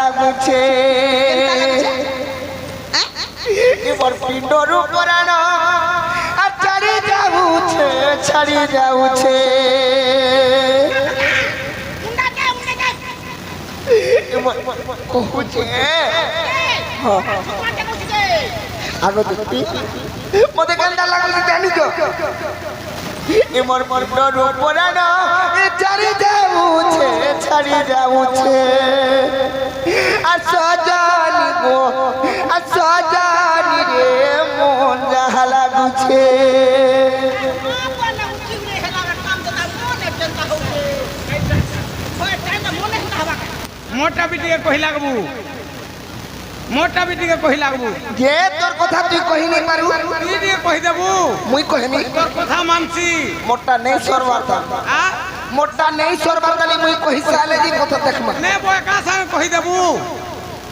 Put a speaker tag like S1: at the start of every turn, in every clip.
S1: লাগুছে এবার পিণ্ডর পুরাণ আর ছাড়ি যাউছে কহুছে আগো দেখি মতে কেনটা লাগুছে জানি তো এমর পিণ্ডর পুরাণ ছাড়ি যাউছে আর সজানি গো আর সজানি রে মন যাহা লাগুছে
S2: मोटा बेटी के कही लागबू मोटा बेटी के कही लागबू
S1: जे तोर কথা তুই কহি নাই পারু
S2: তুই দিয়ে কহি দেবু
S1: মুই কহিনি
S2: তোর কথা মানছি
S1: মোটা নেই সরবার দা
S2: आ
S1: মোটা নেই সরবার দালি মুই কহি সালে দি কথা দেখমা
S2: ने बोय का संग कही देबू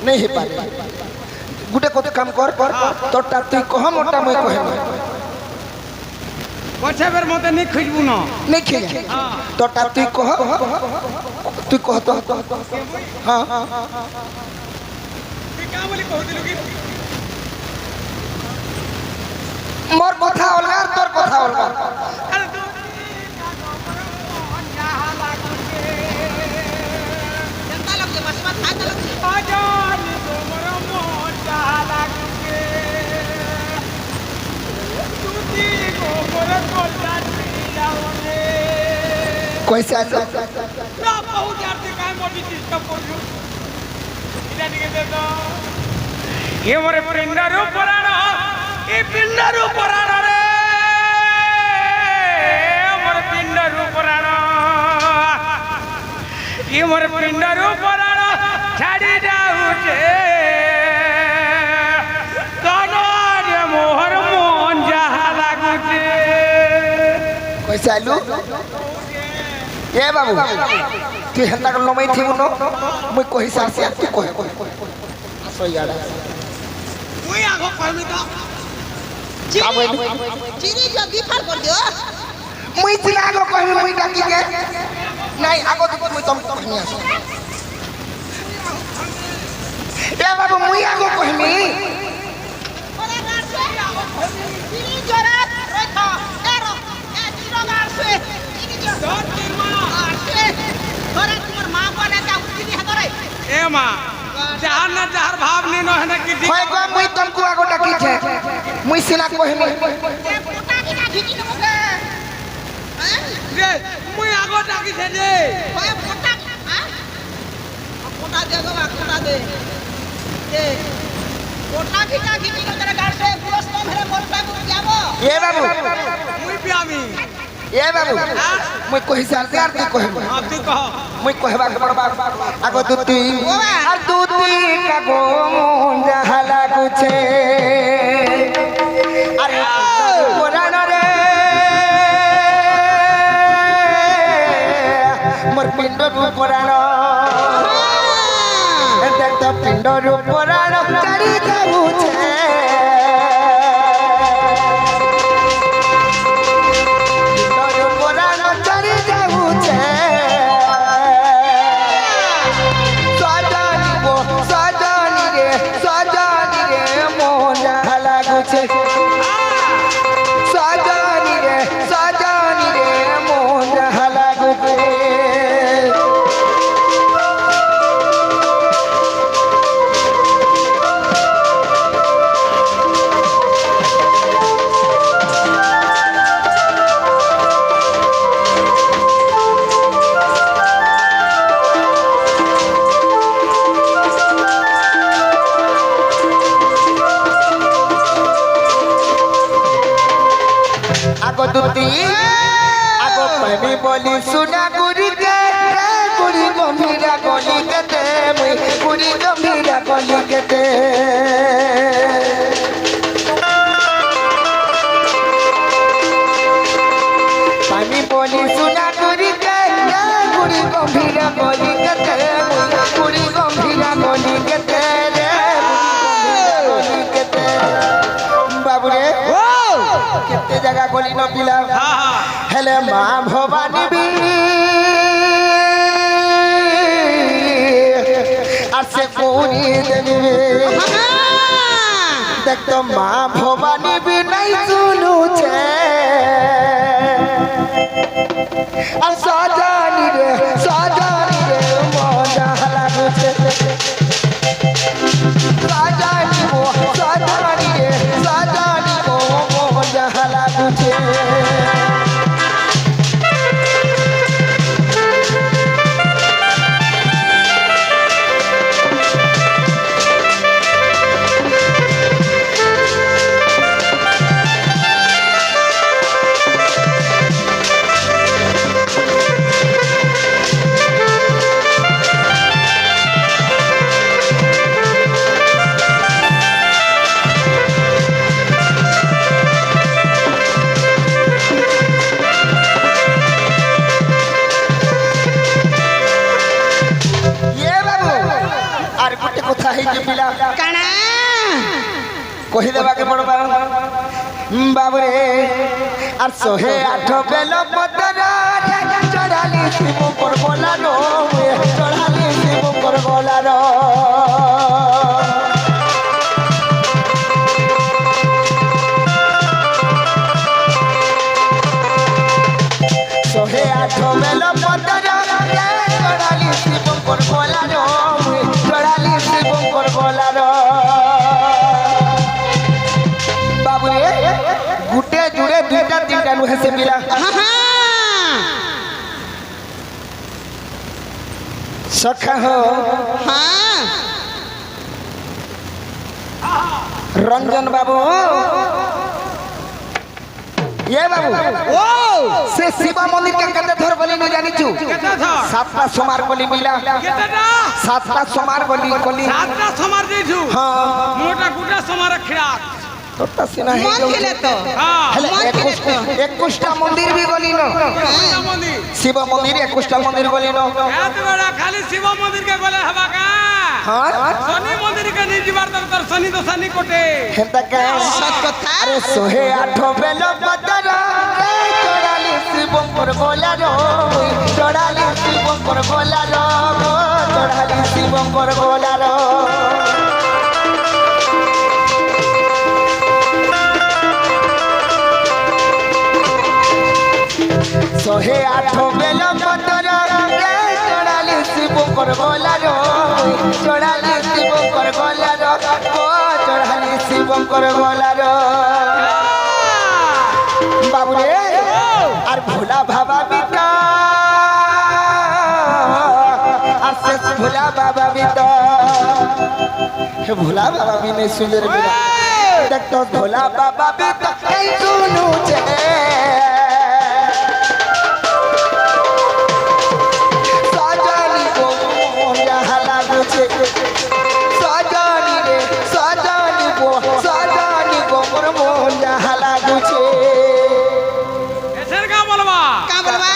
S1: নেই হে পারে গুটে কত কাম কর তোরটা তুই কহ মোটা মুই কহিনি
S2: पछे बेर मते नहीं खिजबू न
S1: নেই খেয়ে তোরটা তুই কহ তো हां
S2: তুই का बोली कह दिलु कि
S1: मोर কথা অলগা তোর কথা অলগা
S2: अरे तू जहां लागुके जनता लोग के मसमा था लोग आजान तोमर मोर जहां लागुके तूती को मोर कोला दियावने
S1: कैसे आजा
S2: ना बहुत जाते काय मोटी चीज का बोलू इधर निके दे दो ये मोरे पिंडारू पुराण ये पिंडारू पुराण रे मोरे पिंडारू पुराण ये मोरे पिंडारू पुराण छाड़ी जाऊचे कानो रे मोहर मोहन जहां लागुचे
S1: कैसे आलू ए बाबू তুই হেন্তা কল নমাই থিবু ন মুই কহি সারছি তুই কহ আসো ইয়াড়া
S2: মুই আগো কইমি তো
S3: চিনি জলদি ফার কর দিও
S1: মুই চিনা আগো কহিমি মুই ডাকি কে নাই আগো তো মুই তম কহিনি আস এ বাবু মুই আগো কহিমি
S3: ওরে গাছে চিনি জরাত রেখা এরো এ চিরো গাছে চিনি জরাত আসে ঘরে তোমার মা বনে তা চিনি হাতরে
S2: ए मां जहां ना जहर भाव नहीं न है कि
S1: হয় গো মুই তমকু আগো ডাকি ছে মুই সিনা কহিমি
S3: এ পোটা কিনা ঢিকি নমকে হ্যাঁ
S2: रे मुई आगो डाकी छे जे
S3: ওই পোটা হ্যাঁ পোটা দে গো পোটা দে এ পোটা কিনা ঢিকি নমকে গাছে পুরো স্তম হেরে বলতা কু যাবো
S1: এ বাবু
S2: मुई पियामी
S1: এ বাবু মুই কহি সারছি আর তুই কহিমি
S2: हां तू कह
S1: মুই কহবা পড়বা আগো দুতি আর দুতি কাগো মন যাহা লাগুছে আরে পুরাণ রে মোর পিণ্ডর পুরাণ দেখ তো পিণ্ডর পুরাণ চারি যাউছে পিণ্ডর পুরাণ চারি যাউছে সজানি রে মন যাহা লাগুছে সজানি রে মন যাহা লাগুছে আগো দুতি আগো প্রেমী বলি সুনা গুরি কে গুরি গম্ভীরা গলি কেতে মুই গুরি গম্ভীরা গলি কেতে প্রেমী বলি সুনা গুরি কে গুরি গম্ভীরা গলি কেতে মুই গুরি গম্ভীরা গলি কেতে রে গলি কেতে বাবুরে কেতে জায়গা গলি ন পিলা হেলে মা ভবানী বি আর সে পুরি দেবে দেখ তো মা ভবানী বিনাই শুনুছে আর সাজানি রে মজা লাগুছে সাজানি রে মজা লাগুছে
S3: কানা
S1: কহি দেবাকে পড়বা বাবরে আর সোহে আঠ বেল পতর চড়ালি শিব করবলার চড়ালি শিব করবলার সোহে আঠ বেল পতর চড়ালি শিব করবলার চড়ালি শিব করবলার বাবুরে গুটে জুড়ে দুইটা তিনটা নুহে সে মিলা সখা হো রঞ্জন বাবু ये बाबू
S3: ও
S1: से शिव मंदिर के कते थर बोली न जानी छु सातटा सोमार बोली मिला सातटा सोमार बोली कोली
S2: সাতটা সমার দিছু
S1: हां
S2: মোটা গুটা সমার খিড়া
S1: তোটা সিনা হে
S3: মন খেলে তো
S2: হ্যাঁ
S1: हेले 21टा मंदिर भी बोली न
S2: মন্দির
S1: शिव मंदिर 21टा मंदिर बोली न
S2: এত বড় খালি শিব মন্দির কে বলে হবা কা
S1: हां
S2: শনি মন্দির কে নি জিবার দর শনি তো শনি কোটে
S1: हेता के
S3: সত কথা
S1: अरे सोहे आठो बेल पतर चढ़ाली शिव पर बोला रो चढ़ाली शिव पर बोला रो चढ़ाली शिव पर बोला रो सोहे आठो बेल पतर चढ़ाली शिव पर बोला रो चढ़ाली शिव पर बोला रो चढ़ाली शिव पर बोला रो बाबूरे আর ভোলা বাবা বিতা আর শেষ ভোলা বাবা বিতা হে ভোলা বাবা বিনে সুন্দর বিনা দেখ তো ভোলা বাবা বিতা এই শুনু যে সাজানি গো মজা লাগুছে সাজানি রে সাজানি গো মোর মজা লাগুছে
S2: এসের কা বলবা
S3: কা বলবা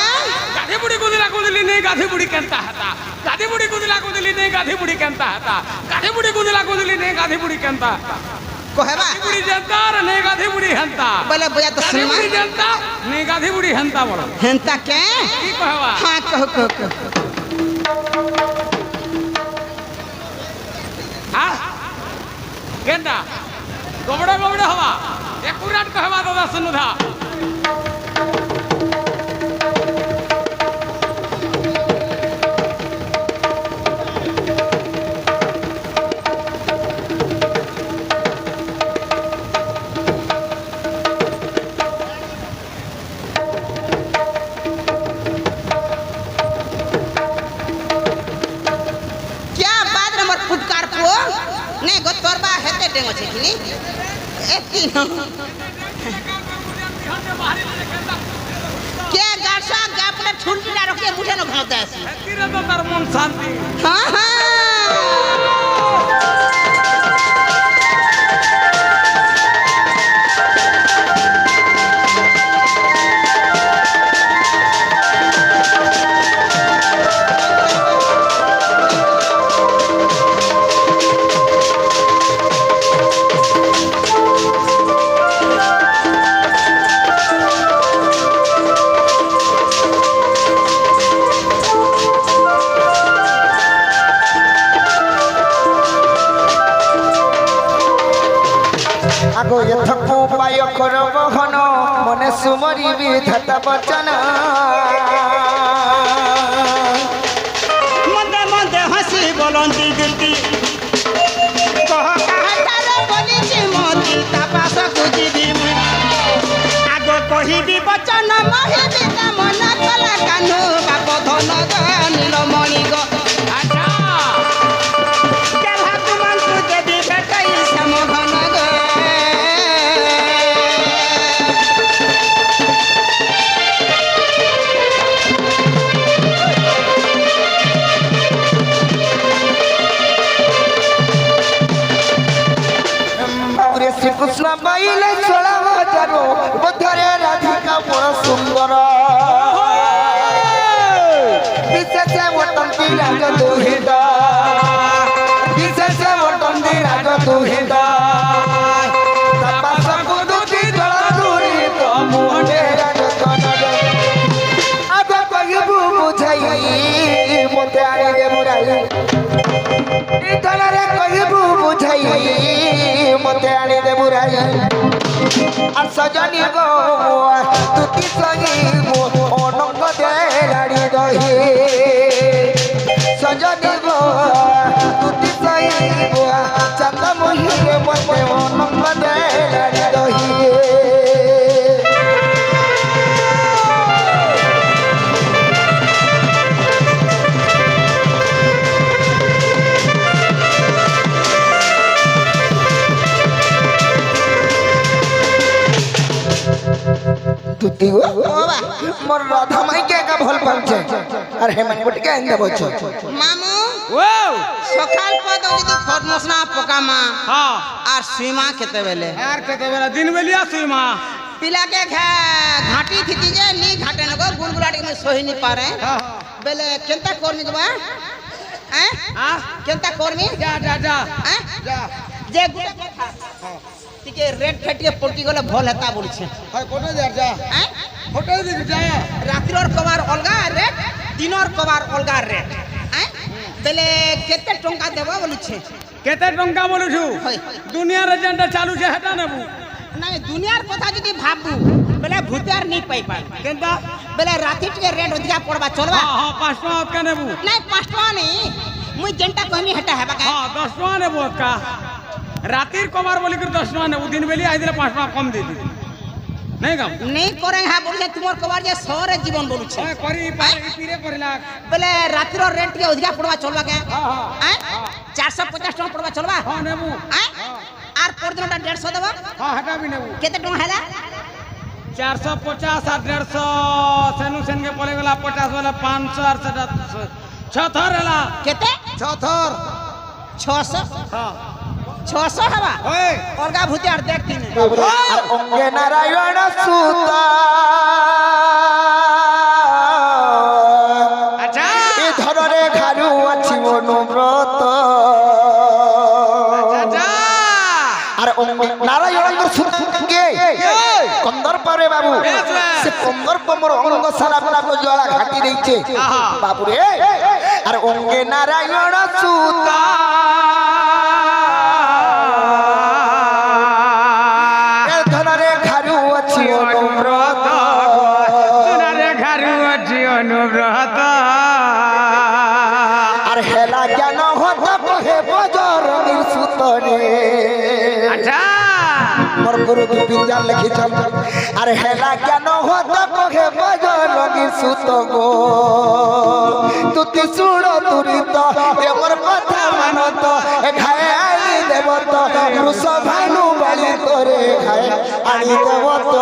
S2: গাধি বুড়ি কুদিলি নেই গাধি বুড়ি কেনতা হাতা গাধি বুড়ি কুদিলি নেই গাধি বুড়ি কেনতা হাতা গাধি বুড়ি কুদিলি নেই গাধি বুড়ি কেনতা
S3: কহেবা
S2: গাধি বুড়ি জানতা আর নেই গাধি বুড়ি হেনতা
S3: বলে বুয়া তো
S2: গাধি
S3: শুনমা
S2: বুড়ি জানতা নেই গাধি বুড়ি হেনতা বলো
S3: হেনতা কে
S2: কি কহবা
S3: হ্যাঁ কহ কহ কহ
S2: হ্যাঁ কেনতা গোবড়া গোবড়া হবা একুরাট কহবা দাদা সুনুধা
S3: क्या बात रे मोर फुटकार पो ने गो तोरबा हेते डेंगो छे किनी एती न के गासा गापले ठुलटा रखे मुठे न घावता आसी
S2: এতিরে তো তার মন শান্তি
S3: हां हां
S1: আগো এথকু পায় করব হন মনে সুমরি বিধাতা বচন
S4: মন্দে মন্দে হাসি বলন্তি গীতি কহ কাহাতালে বলিছি মতি তাপাসকু ଯିବି ମୁଁ আগ কহিবি বচন মহিবি তা মন কলা কানু বাপ ধন নীলমণি গো আচ্ছা কেলা তুমଙ୍କୁ দেবি বেটাই শ্যাম ঘন গো
S1: বাবুরে শ্রীকৃষ্ণ পাইলে 16,000 বধরে রাধিকা বড় সুন্দর বিশেষ বটন্তি রাজ দুহিত বিশেষ বটন্তি রাজ দুহিত তপসকু দুতি জল দুরিত মুহে রাজ তনজ আগ কহিবু বুঝাই মতে আনি দে মুরাই ইতনারে কহিবু বুঝাই মতে আনি দে মুরাই আর সজনী গো তুতি সঙ্গী মো অনঙ্গ দে রাড়ি দহি সজনী গো তুতি সঙ্গী গো চাঁদ মহিরে মতে অনঙ্গ দে রাড়ি দহি তুতি গো মোর রাধা মাইকে একা ভাল পাচ্ছে আর হেমান বটকে আনতে বলছো
S3: মামু
S2: ও
S3: সকাল পদ যদি ফরমোস না পকামা
S2: হ্যাঁ
S3: আর সুইমা খেতে বেলে
S2: আর কেতে বেলা দিন বেলিয়া সুই মা
S3: পিলাকে ঘাটি থিতি যে নি ঘাটে নগো গুলগুলাটি মে সহি নি পারে
S2: হ্যাঁ
S3: বেলে কেনতা করমি দেবা হ্যাঁ
S2: হ্যাঁ
S3: কেনতা করমি
S2: যা যা যা
S3: হ্যাঁ
S2: যা
S3: যে টিকে রেড ফেটিয়ে পড়তি গলে ভাল হেতা বলছে
S2: হয় কোটে যা যা
S3: হ্যাঁ
S2: কোটে দিবি যা
S3: রাত্রির কবার অলগা রেট দিনর কবার অলগা রেট হ্যাঁ বেলে কেতে টঙ্কা দেবা বলছে
S2: কেতে টঙ্কা বলুছু
S3: হয়।
S2: দুনিয়ার যেটা চালুছে হেটা নেবু
S3: নাই দুনিয়ার কথা যদি ভাববু বেলে ভূতার নি পাই পাই
S2: কেনটা
S3: বেলে রাতি টিকে রেট অধিকা পড়বা চলবা
S2: হ্যাঁ 5 টাকা অতকা নেবু
S3: নাই 5 টাকা নেই মুই যেনটা কইমি হেটা হেবা কা
S2: হ্যাঁ 10 টাকা নেবু অতকা রাতির কবার বলি করে 10 টাকা নেবু দিন বেলি আই দিলে 5 টাকা কম দিয়ে দিবি নাই কাম
S3: নেই করে হ্যাঁ বলছে তোমার কবার যে শহরে জীবন বলছে
S2: হয় করি পারে পিরে করিলা
S3: বেলে রাত্রির রেট টিকে অধিকা পড়বা চলবা কে
S2: হ্যাঁ
S3: হ্যাঁ 450 টাকা পড়বা চলবা
S2: হ্যাঁ নেবু
S3: হ্যাঁ আর পরদিনটা 150 দেবা
S2: হ্যাঁ হেটা भी নেবু
S3: কেতে টাকা হেলা
S2: 450 আর 150 সেনু সেনকে পড়ে গলা 50 वाला 500 আর সেটা ছথর হেলা
S3: কেতে
S2: ছথর
S3: 600
S2: হ্যাঁ
S3: 600 হবা
S2: ওই
S3: অলগা ভূতে আর দেখতি না
S1: আর অঙ্গে নারায়ণ সুত
S2: আচ্ছা
S1: এ ধরে ঘারু আছে অনুব্রত
S2: আচ্ছা
S1: আর অঙ্গে নারায়ণ সুতকে কন্দর্পরে বাবু সে কন্দর্প মোর অঙ্গ সারা পুরা জলা ঘাটি দিয়েছে বাবু রে আর অঙ্গে নারায়ণ সুত এ ধরে ঘারু আছে অনুব্রত
S2: সোনারে ঘারু আছে অনুব্রত
S1: আর হেলা জ্ঞান হত কহে বজর নির্সুতরে
S2: আচ্ছা
S1: মোর গুরু বিপিন লিখিছন আর হেলা জ্ঞান হত কহে বজর নির্সুত গো তুতি শুণ তুরিত এ মোর কথা মানত এ খায় আনি দেবত বৃষ ভানু বালি তোরে খায় আনি দেবত